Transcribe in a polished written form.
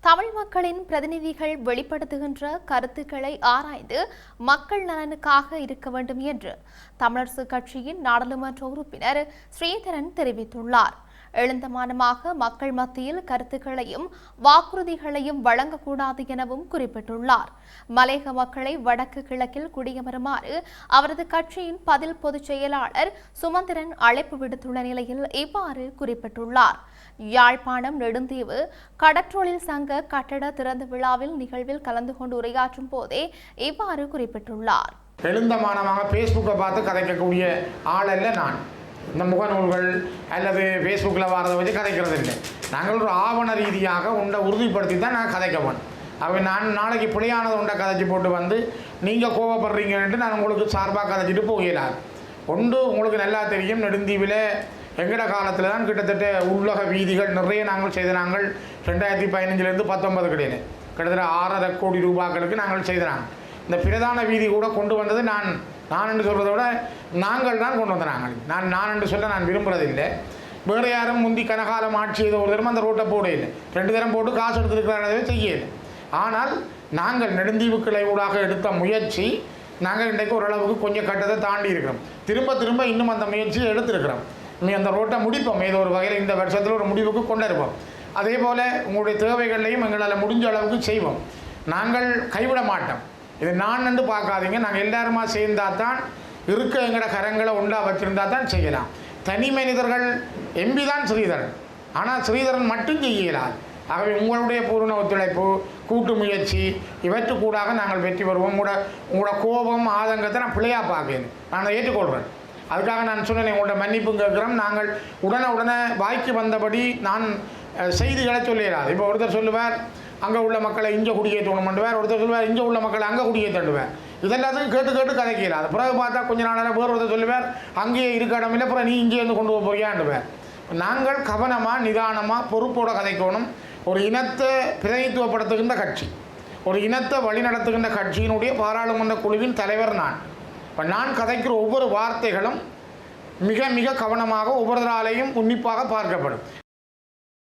தமிழ் மக்களின் பிரதிநிதிகள் வெளிப்படுத்துகின்ற கருத்துக்களை ஆராய்ந்து மக்கள் நலனுக்காக இருக்க வேண்டும் என்று தமிழரசு கட்சியின் நாடாளுமன்ற உறுப்பினர் ஸ்ரீதரன் தெரிவித்துள்ளார். எழுந்தமானமாக மக்கள் மத்தியில் கருத்துக்களையும் வாக்குறுதிகளையும் வழங்கக்கூடாது எனவும் குறிப்பிட்டுள்ளார். மலையக மக்களை வடக்கு கிழக்கில் குடியமருமாறு அவரது கட்சியின் பதில் பொதுச் செயலாளர் சுமந்திரன் அழைப்பு விடுத்துள்ள நிலையில் இவ்வாறு குறிப்பிட்டுள்ளார். யாழ்ப்பாணம் நெடுந்தீவு கடற்றொழில் சங்க கட்டட திறந்த விழாவில் நிகழ்வில் கலந்து கொண்டு உரையாற்றும் போதே இவ்வாறு குறிப்பிட்டுள்ளார். எழுந்தமானமாக பேஸ்புக்கை பார்த்து கதைக்கக்கூடிய ஆள் அல்ல நான். இந்த முகநூல்கள் அல்லது ஃபேஸ்புக்கில் வரதை வச்சு கதைக்கிறது இல்லை. நாங்கள் ஒரு ஆவண ரீதியாக உண்டை உறுதிப்படுத்தி தான் நான் கதைக்கவேன். அவை நான் நாளைக்கு பிழையானதை உண்டை கதைச்சி போட்டு வந்து நீங்கள் கோவப்படுறீங்கன்ட்டு நான் உங்களுக்கு சார்பாக கதைச்சிட்டு போகலாது. ஒன்று உங்களுக்கு நல்லா தெரியும், நெடுந்தீவில் எங்கட காலத்தில் தான் கிட்டத்தட்ட உள்ளக வீதிகள் நிறைய நாங்கள் செய்த. நாங்கள் 2015 19 கிடையாது, கிட்டத்தட்ட 6.5 கோடி ரூபாய்களுக்கு நாங்கள் செய்தாங்க. இந்த பிரதான வீதி கூட கொண்டு வந்தது நான் என்று சொல்கிறத விட நாங்கள் தான் கொண்டு வந்தாங்க. நான் என்று சொல்ல நான் விரும்புகிறதில்லை. வேறு யாரும் முந்தி கனகாலம் ஆட்சி செய்த ஒரு தரம் அந்த ரோட்டை போட இல்லை, 2 தரம் போட்டு காசு எடுத்துருக்கிறதே செய்யலை. ஆனால் நாங்கள் நெடுந்தீவு கிளை ஊடாக எடுத்த முயற்சி நாங்கள் இன்றைக்கு ஓரளவுக்கு கொஞ்சம் கட்டத்தை தாண்டி இருக்கிறோம். திரும்ப இன்னும் அந்த முயற்சியை எடுத்திருக்கிறோம். அந்த ரோட்டை முடிப்போம், ஏதோ ஒரு வகையில் இந்த வருஷத்தில் ஒரு முடிவுக்கு கொண்டு இருப்போம். அதே போல் உங்களுடைய தேவைகளையும் எங்களால் முடிஞ்ச அளவுக்கு செய்வோம். நாங்கள் கைவிட மாட்டோம். இது நான் என்று பார்க்காதீங்க. நாங்கள் எல்லாருமா சேர்ந்தால் தான் இருக்க எங்களோட கரங்களை உண்டா வச்சுருந்தா தான் செய்யலாம். தனி மனிதர்கள் எம்பி தான் ஸ்ரீதரன், ஆனால் ஸ்ரீதரன் மட்டும் செய்யலாம். ஆகவே உங்களுடைய பூர்ண ஒத்துழைப்பு, கூட்டு முயற்சி இவற்றுக்கூடாக நாங்கள் வெற்றி பெறுவோம். உங்களோட கோபம் ஆதங்கத்தை நான் பிள்ளையாக பார்க்கணும், நான் ஏற்றுக்கொள்கிறேன். அதுக்காக நான் சொன்னேன், உங்களோட மன்னிப்பு கேட்குறோம். நாங்கள் உடனே வாய்க்கு வந்தபடி நான் செய்திகளை சொல்லிடாது. இப்போ ஒருத்தர் சொல்லுவார் அங்கே உள்ள மக்களை இங்கே குடியேற்றணும் பண்ணுவார், ஒருத்தர் சொல்லுவார் இங்கே உள்ள மக்களை அங்கே குடியேற்றிடுவார். இதெல்லாத்துக்கும் கேட்டு கதைக்கிறார். அது பிறகு பார்த்தா கொஞ்ச நாளாக வேறு ஒருத்தர் சொல்லுவார் அங்கேயே இருக்க இடமில்லை, அப்புறம் நீ இங்கே வந்து கொண்டு போறியாண்டுவார். நாங்கள் கவனமாக நிதானமாக பொறுப்போடு கதைக்கணும். ஒரு இனத்தை பிரதிநிதித்துவப்படுத்துகின்ற கட்சி, ஒரு இனத்தை வழிநடத்துகின்ற கட்சியினுடைய பாராளுமன்ற குழுவின் தலைவர் நான். இப்போ நான் கதைக்கிற ஒவ்வொரு வார்த்தைகளும் மிக கவனமாக ஒவ்வொருவராலையும் உன்னிப்பாக பார்க்கப்படும்.